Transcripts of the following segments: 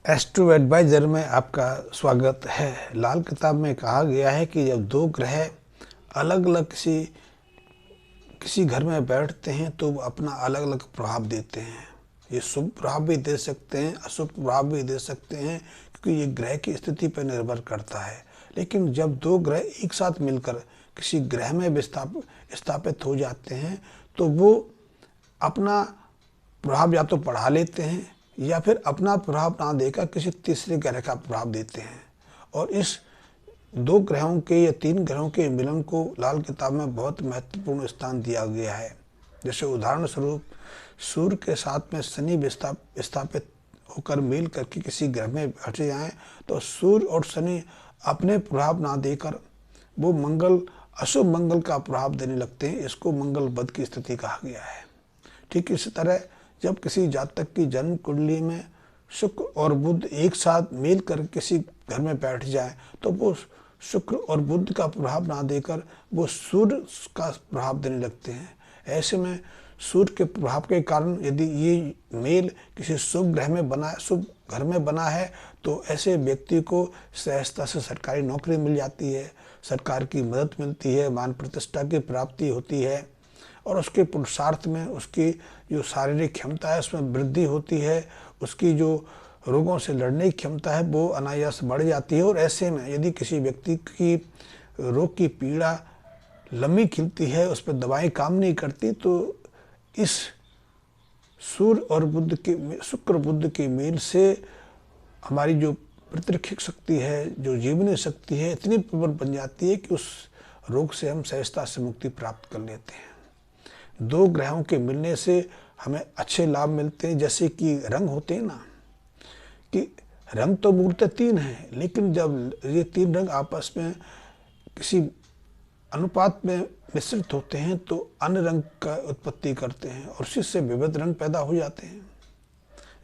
Astro adviser में आपका स्वागत है। लाल किताब में कहा गया है कि जब दो ग्रह अलग अलग किसी किसी घर में बैठते हैं तो वो अपना अलग अलग प्रभाव देते हैं। ये शुभ प्रभाव भी दे सकते हैं, अशुभ प्रभाव भी दे सकते हैं, क्योंकि ये ग्रह की स्थिति पर निर्भर करता है। लेकिन जब दो ग्रह एक साथ मिलकर किसी ग्रह में स्थापित हो जाते हैं तो वो अपना प्रभाव या तो बढ़ा लेते हैं या फिर अपना प्रभाव ना देकर किसी तीसरे ग्रह का प्रभाव देते हैं। और इस दो ग्रहों के या तीन ग्रहों के मिलन को लाल किताब में बहुत महत्वपूर्ण स्थान दिया गया है। जैसे उदाहरण स्वरूप सूर्य के साथ में शनि स्थापित होकर मिल करके किसी ग्रह में बैठ जाएं तो सूर्य और शनि अपने प्रभाव ना देकर वो अशुभ मंगल का प्रभाव देने लगते हैं। इसको मंगल बद की स्थिति कहा गया है। ठीक इसी तरह जब किसी जातक की जन्म कुंडली में शुक्र और बुध एक साथ मिल कर किसी घर में बैठ जाए तो वो शुक्र और बुध का प्रभाव ना देकर वो सूर्य का प्रभाव देने लगते हैं। ऐसे में सूर्य के प्रभाव के कारण यदि ये मेल किसी शुभ ग्रह में बना, शुभ घर में बना है तो ऐसे व्यक्ति को सहजता से सरकारी नौकरी मिल जाती है, सरकार की मदद मिलती है, मान प्रतिष्ठा की प्राप्ति होती है और उसके पुरुषार्थ में उसकी जो शारीरिक क्षमता है उसमें वृद्धि होती है, उसकी जो रोगों से लड़ने की क्षमता है वो अनायास बढ़ जाती है। और ऐसे में यदि किसी व्यक्ति की रोग की पीड़ा लंबी खिलती है, उस पर दवाएं काम नहीं करती, तो इस सूर्य और बुध के शुक्र बुध के मेल से हमारी जो प्रतिरक्षक शक्ति है, जो जीवनी शक्ति है, इतनी प्रबल बन जाती है कि उस रोग से हम सहजता से मुक्ति प्राप्त कर लेते हैं। दो ग्रहों के मिलने से हमें अच्छे लाभ मिलते हैं। जैसे कि रंग होते हैं ना, कि रंग तो मूलतः तीन हैं, लेकिन जब ये तीन रंग आपस में किसी अनुपात में मिश्रित होते हैं तो अन्य रंग का उत्पत्ति करते हैं और उसी से विविध रंग पैदा हो जाते हैं।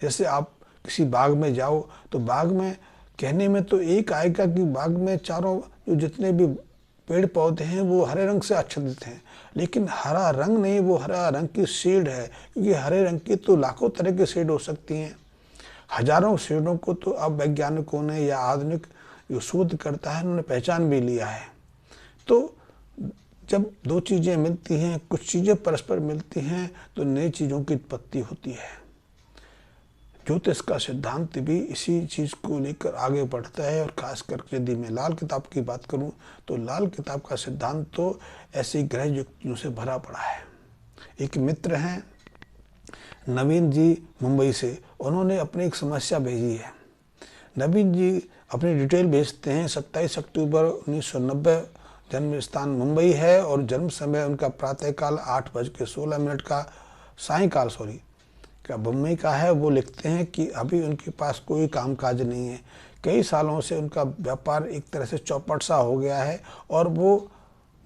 जैसे आप किसी बाग में जाओ तो बाग में कहने में तो एक आएगा कि बाग में चारों जो जितने भी पेड़ पौधे हैं वो हरे रंग से आच्छादित हैं, लेकिन हरा रंग नहीं, वो हरा रंग की शेड है, क्योंकि हरे रंग की तो लाखों तरह की शेड हो सकती हैं। हजारों शेडों को तो अब वैज्ञानिकों ने या आधुनिक जो शोध करता है उन्होंने पहचान भी लिया है। तो जब दो चीज़ें मिलती हैं, कुछ चीज़ें परस्पर मिलती हैं तो नई चीज़ों की उत्पत्ति होती है। ज्योतिष का सिद्धांत भी इसी चीज़ को लेकर आगे बढ़ता है। और खासकर यदि मैं लाल किताब की बात करूं तो लाल किताब का सिद्धांत तो ऐसी ग्रह युक्तियों से भरा पड़ा है। एक मित्र हैं नवीन जी मुंबई से, उन्होंने अपनी एक समस्या भेजी है। नवीन जी अपनी डिटेल भेजते हैं। 27 अक्टूबर 1990 जन्म स्थान मुंबई है और जन्म समय उनका प्रातःकाल 8:16 का सायंकाल का मुंबई का है। वो लिखते हैं कि अभी उनके पास कोई कामकाज नहीं है। कई सालों से उनका व्यापार एक तरह से चौपट सा हो गया है और वो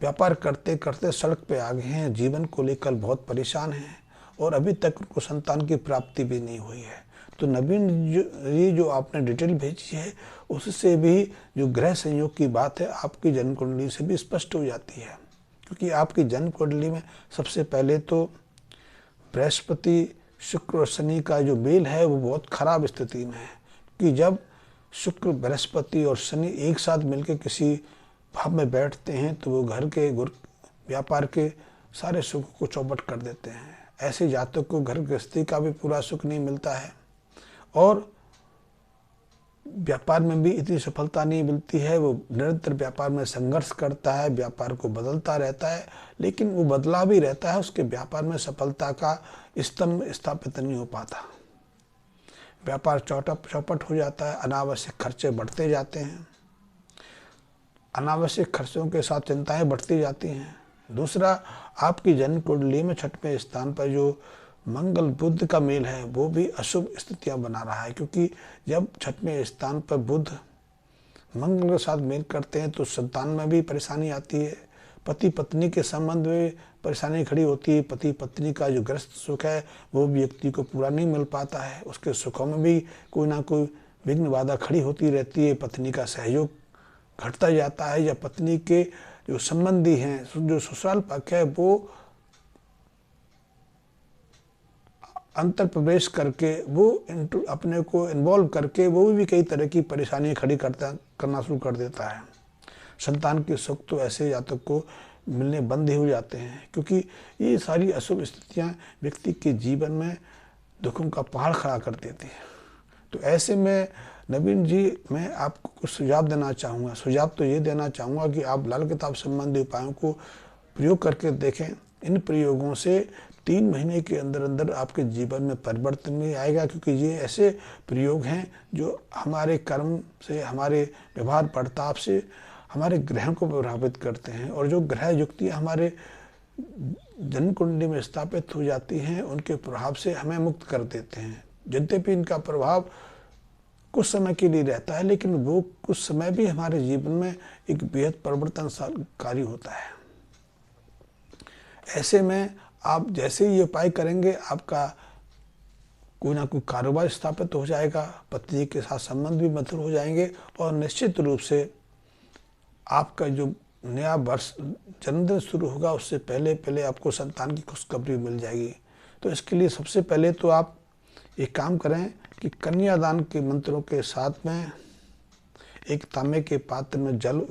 व्यापार करते करते सड़क पे आ गए हैं। जीवन को लेकर बहुत परेशान हैं और अभी तक उनको संतान की प्राप्ति भी नहीं हुई है। तो नवीन ये जो आपने डिटेल भेजी है उससे भी जो ग्रह संयोग की बात है आपकी जन्म कुंडली से भी स्पष्ट हो जाती है। क्योंकि आपकी जन्म कुंडली में सबसे पहले तो बृहस्पति, शुक्र और शनि का जो मेल है वो बहुत खराब स्थिति में है। कि जब शुक्र, बृहस्पति और शनि एक साथ मिलकर किसी भाव में बैठते हैं तो वो घर के व्यापार के सारे सुख को चौपट कर देते हैं। ऐसे जातक को घर गृहस्थी का भी पूरा सुख नहीं मिलता है और व्यापार में भी इतनी सफलता नहीं मिलती है। वो निरंतर व्यापार में संघर्ष करता है, व्यापार को बदलता रहता है, लेकिन वो बदला भी रहता है, उसके व्यापार में सफलता का स्तंभ स्थापित नहीं हो पाता। व्यापार चौपट हो जाता है, अनावश्यक खर्चे बढ़ते जाते हैं, अनावश्यक खर्चों के साथ चिंताएं बढ़ती जाती हैं। दूसरा, आपकी जन्म कुंडली में 6वें स्थान पर जो मंगल बुध का मेल है वो भी अशुभ स्थितियां बना रहा है। क्योंकि जब 6वें स्थान पर बुध मंगल के साथ मेल करते हैं तो संतान में भी परेशानी आती है, पति पत्नी के संबंध में परेशानी खड़ी होती है। पति पत्नी का जो ग्रस्त सुख है वो व्यक्ति को पूरा नहीं मिल पाता है, उसके सुखों में भी कोई ना कोई विघ्न बाधा खड़ी होती रहती है। पत्नी का सहयोग घटता जाता है या पत्नी के जो संबंधी हैं, जो ससुराल पक्ष है, वो अंतर प्रवेश करके वो अपने को इन्वॉल्व करके वो भी कई तरह की परेशानियां खड़ी करना शुरू कर देता है। संतान के सुख तो ऐसे जातक को मिलने बंद ही हो जाते हैं, क्योंकि ये सारी अशुभ स्थितियां व्यक्ति के जीवन में दुखों का पहाड़ खड़ा कर देती हैं। तो ऐसे में नवीन जी, मैं आपको कुछ सुझाव देना चाहूँगा। सुझाव तो ये देना चाहूँगा कि आप लाल किताब संबंधी उपायों को प्रयोग करके देखें। इन प्रयोगों से 3 महीने के अंदर अंदर आपके जीवन में परिवर्तन भी आएगा, क्योंकि ये ऐसे प्रयोग हैं जो हमारे कर्म से, हमारे व्यवहार बर्ताव से हमारे ग्रहों को प्रभावित करते हैं। और जो ग्रह युक्तियाँ हमारे जन्म कुंडली में स्थापित हो जाती हैं, उनके प्रभाव से हमें मुक्त कर देते हैं। यद्यपि इनका प्रभाव कुछ समय के लिए रहता है, लेकिन वो कुछ समय भी हमारे जीवन में एक बेहद परिवर्तनकारी होता है। ऐसे में आप जैसे ही ये उपाय करेंगे, आपका कोई ना कोई कारोबार स्थापित हो जाएगा, पति जी के साथ संबंध भी मधुर हो जाएंगे, और निश्चित रूप से आपका जो नया वर्ष जन्मदिन शुरू होगा उससे पहले पहले आपको संतान की खुशखबरी मिल जाएगी। तो इसके लिए सबसे पहले तो आप एक काम करें कि कन्यादान के मंत्रों के साथ में एक तांबे के पात्र में जल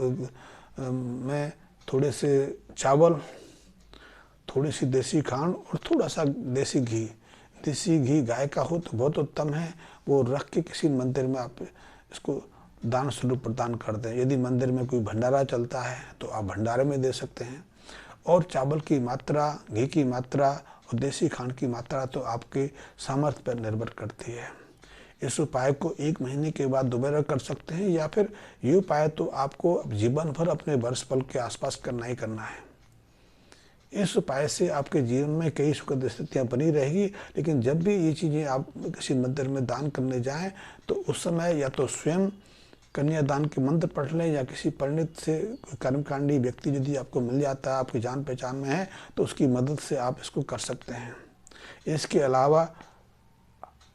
में थोड़े से चावल, थोड़ी सी देसी खांड और थोड़ा सा देसी घी, गाय का हो तो बहुत उत्तम है, वो रख के किसी मंदिर में आप इसको दान स्वरूप प्रदान कर दें। यदि मंदिर में कोई भंडारा चलता है तो आप भंडारे में दे सकते हैं। और चावल की मात्रा, घी की मात्रा और देसी खांड की मात्रा तो आपके सामर्थ्य पर निर्भर करती है। इस उपाय को 1 महीने के बाद दोबारा कर सकते हैं, या फिर ये उपाय तो आपको जीवन भर अपने वर्ष फल के आसपास करना ही करना है। इस उपाय से आपके जीवन में कई सुखद स्थितियाँ बनी रहेगी। लेकिन जब भी ये चीज़ें आप किसी मंदिर में दान करने जाएं तो उस समय या तो स्वयं कन्यादान के मंत्र पढ़ लें, या किसी पंडित से, कर्मकांडी व्यक्ति यदि आपको मिल जाता है, आपकी जान पहचान में है, तो उसकी मदद से आप इसको कर सकते हैं। इसके अलावा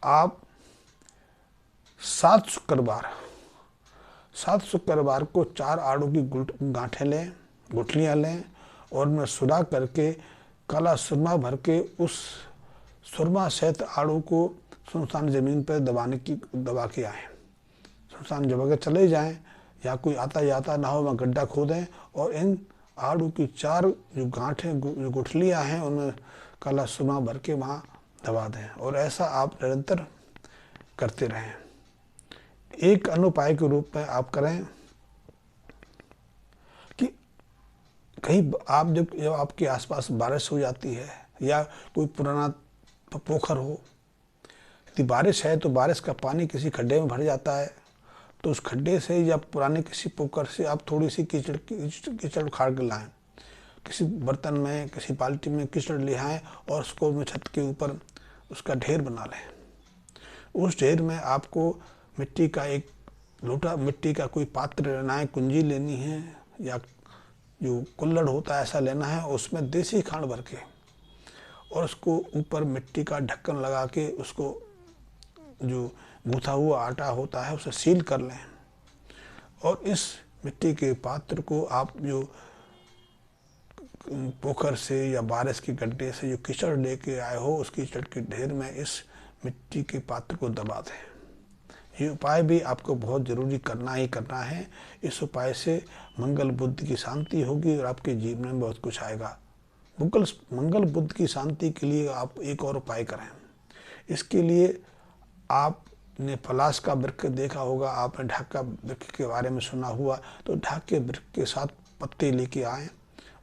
आप 7 शुक्रवार को 4 आड़ू की गांठें लें, गुठलियाँ लें, और उनमें सुरा करके काला सुरमा भर के उस सुरमा सहित आड़ू को सुनसान ज़मीन पर दबा के आएँ। सुनसान जगह चले जाएं, या कोई आता जाता ना हो, वहाँ गड्ढा खोदें और इन आड़ू की 4 जो गांठें, जो गुठलियाँ हैं, उनमें काला सुरमा भर के वहाँ दबा दें। और ऐसा आप निरंतर करते रहें। एक अनुपाय के रूप में आप करें कि कहीं आप जब आपके आसपास बारिश हो जाती है, या कोई पुराना पोखर हो, यदि बारिश है तो बारिश का पानी किसी खड्डे में भर जाता है, तो उस खड्डे से या पुराने किसी पोखर से आप थोड़ी सी कीचड़ उखाड़ के लाएँ। किसी बर्तन में, किसी बाल्टी में कीचड़ ले आएँ और उसको में छत के ऊपर उसका ढेर बना लें। उस ढेर में आपको मिट्टी का एक लोटा, मिट्टी का कोई पात्र लेना है, कुंजी लेनी है, या जो कुल्हड़ होता है ऐसा लेना है, उसमें देसी खांड भर के, और उसको ऊपर मिट्टी का ढक्कन लगा के उसको जो गूथा हुआ आटा होता है उसे सील कर लें। और इस मिट्टी के पात्र को आप जो पोखर से या बारिश के गड्ढे से जो कीचड़ लेके आए हो, उस कीचड़ के ढेर में इस मिट्टी के पात्र को दबा दें। ये उपाय भी आपको बहुत ज़रूरी करना ही करना है। इस उपाय से मंगल बुद्ध की शांति होगी और आपके जीवन में बहुत कुछ आएगा। मंगल बुद्ध की शांति के लिए आप एक और उपाय करें। इसके लिए आपने पलाश का वृक्ष देखा होगा, आपने ढाक का वृक्ष के बारे में सुना हुआ, तो ढाक के वृक्ष के साथ पत्ते लेके आएँ,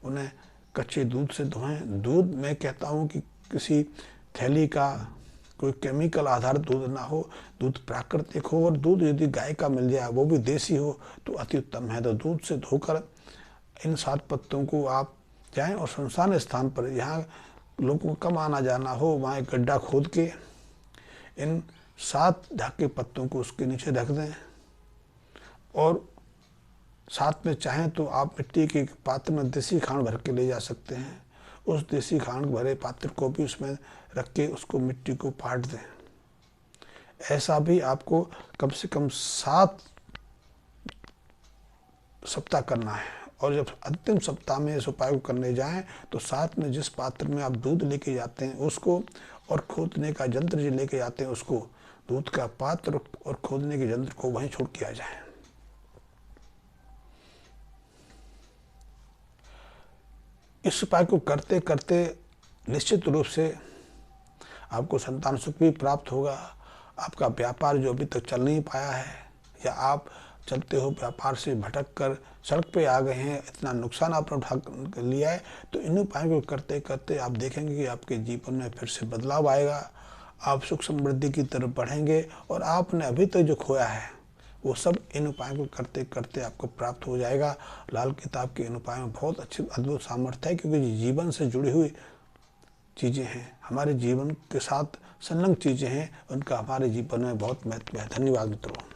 उन्हें कच्चे दूध से धोएं। दूध मैं कहता हूँ कि किसी थैली का कोई केमिकल आधारित दूध ना हो, दूध प्राकृतिक हो, और दूध यदि गाय का मिल जाए, वो भी देसी हो, तो अति उत्तम है। तो दूध से धोकर इन 7 पत्तों को आप जाएं और सुनसान स्थान पर, यहाँ लोगों को कम आना जाना हो, वहाँ एक गड्ढा खोद के इन 7 ढाके पत्तों को उसके नीचे रख दें। और साथ में चाहें तो आप मिट्टी के पात्र में देसी खांड भर के ले जा सकते हैं। उस देसी खांड भरे पात्र को भी उसमें रख के उसको मिट्टी को पाट दें। ऐसा भी आपको कम से कम 7 सप्ताह करना है। और जब अंतिम सप्ताह में इस उपाय को करने जाएं तो साथ में जिस पात्र में आप दूध लेके जाते हैं उसको और खोदने का यंत्र जो लेके जाते हैं उसको, दूध का पात्र और खोदने के यंत्र को वहीं छोड़ के आ जाए। इस उपाय को करते करते निश्चित रूप से आपको संतान सुख भी प्राप्त होगा। आपका व्यापार जो अभी तक चल नहीं पाया है, या आप चलते हो व्यापार से भटक कर सड़क पे आ गए हैं, इतना नुकसान आपने उठा लिया है, तो इन उपायों को करते करते आप देखेंगे कि आपके जीवन में फिर से बदलाव आएगा। आप सुख समृद्धि की तरफ बढ़ेंगे और आपने अभी तक जो खोया है वो सब इन उपायों को करते करते आपको प्राप्त हो जाएगा। लाल किताब के इन उपायों में बहुत अच्छी अद्भुत सामर्थ्य है, क्योंकि जीवन से जुड़ी हुई चीज़ें हैं, हमारे जीवन के साथ संलग्न चीज़ें हैं, उनका हमारे जीवन में बहुत महत्व है। धन्यवाद मित्रों।